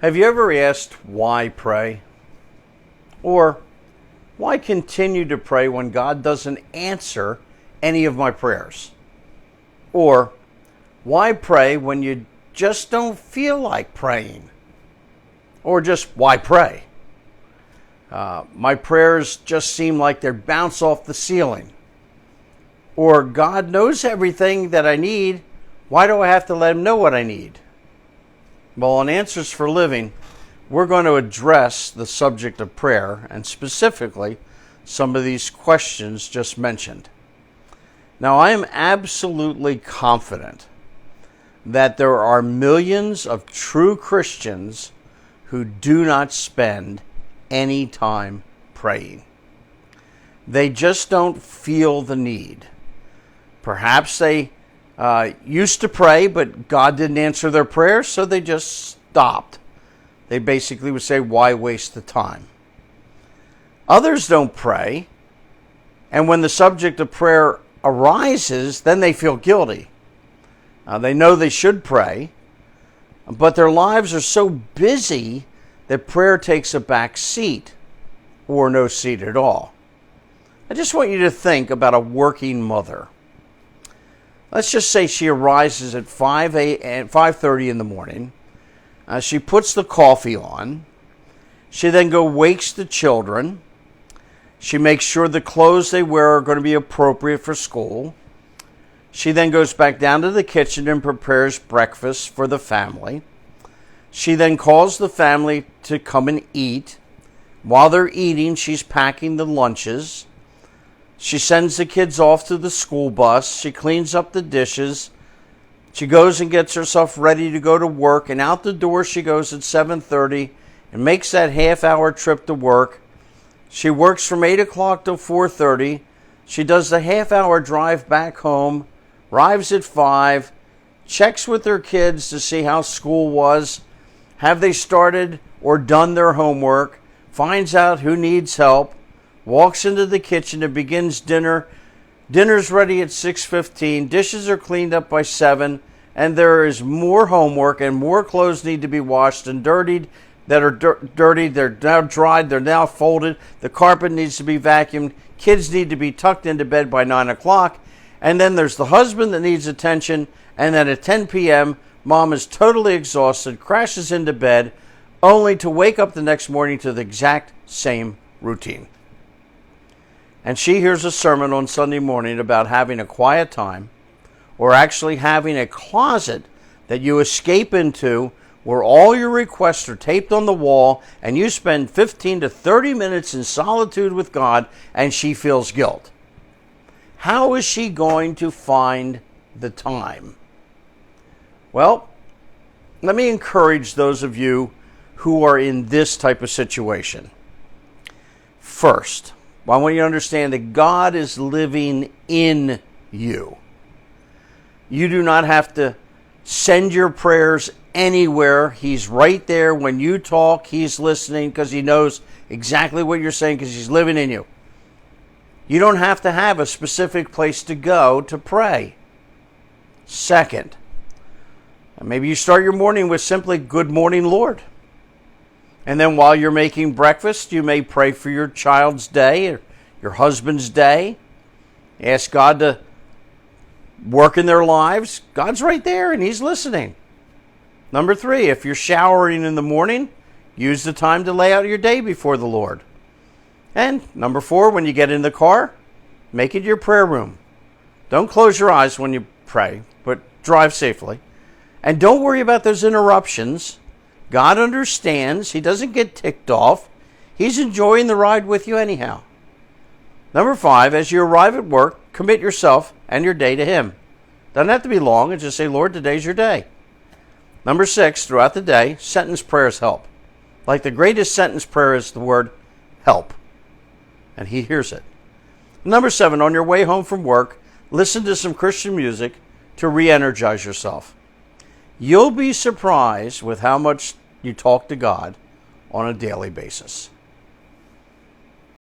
Have you ever asked why pray? Or why continue to pray when God doesn't answer any of my prayers? Or why pray when you just don't feel like praying? Or just why pray? My prayers just seem like they bounce off the ceiling. Or God knows everything that I need. Why do I have to let him know what I need? Well, on Answers for Living, we're going to address the subject of prayer and specifically some of these questions just mentioned. Now, I am absolutely confident that there are millions of true Christians who do not spend any time praying. They just don't feel the need. Perhaps they used to pray, but God didn't answer their prayers, so they just stopped. They basically would say, why waste the time? Others don't pray, and when the subject of prayer arises, then they feel guilty. They know they should pray, but their lives are so busy that prayer takes a back seat or no seat at all. I just want you to think about a working mother. Let's just say she arises at 5:30 in the morning. She puts the coffee on. She then wakes the children. She makes sure the clothes they wear are going to be appropriate for school. She then goes back down to the kitchen and prepares breakfast for the family. She then calls the family to come and eat. While they're eating, she's packing the lunches. She sends the kids off to the school bus. She cleans up the dishes. She goes and gets herself ready to go to work. And out the door she goes at 7:30 and makes that half-hour trip to work. She works from 8 o'clock till 4:30. She does the half-hour drive back home, arrives at 5, checks with her kids to see how school was, have they started or done their homework, finds out who needs help, walks into the kitchen and begins dinner. Dinner's ready at 6:15. Dishes are cleaned up by 7. And there is more homework and more clothes need to be washed and dirtied that are dirty. They're now dried. They're now folded. The carpet needs to be vacuumed. Kids need to be tucked into bed by 9 o'clock. And then there's the husband that needs attention. And then at 10 p.m., mom is totally exhausted, crashes into bed, only to wake up the next morning to the exact same routine. And she hears a sermon on Sunday morning about having a quiet time, or actually having a closet that you escape into where all your requests are taped on the wall and you spend 15 to 30 minutes in solitude with God, and she feels guilt. How is she going to find the time? Well, let me encourage those of you who are in this type of situation. First, I want you to understand that God is living in you. You do not have to send your prayers anywhere. He's right there. When you talk, he's listening because he knows exactly what you're saying because he's living in you. You don't have to have a specific place to go to pray. Second, maybe you start your morning with simply, "Good morning, Lord." And then while you're making breakfast, you may pray for your child's day or your husband's day. Ask God to work in their lives. God's right there and he's listening. Number 3, if you're showering in the morning, use the time to lay out your day before the Lord. And number 4, when you get in the car, make it your prayer room. Don't close your eyes when you pray, but drive safely. And don't worry about those interruptions. God understands. He doesn't get ticked off. He's enjoying the ride with you anyhow. Number 5, as you arrive at work, commit yourself and your day to him. Doesn't have to be long, and just say, "Lord, today's your day." Number 6, throughout the day, sentence prayers help. Like the greatest sentence prayer is the word help. And he hears it. Number 7, on your way home from work, listen to some Christian music to re-energize yourself. You'll be surprised with how much you talk to God on a daily basis.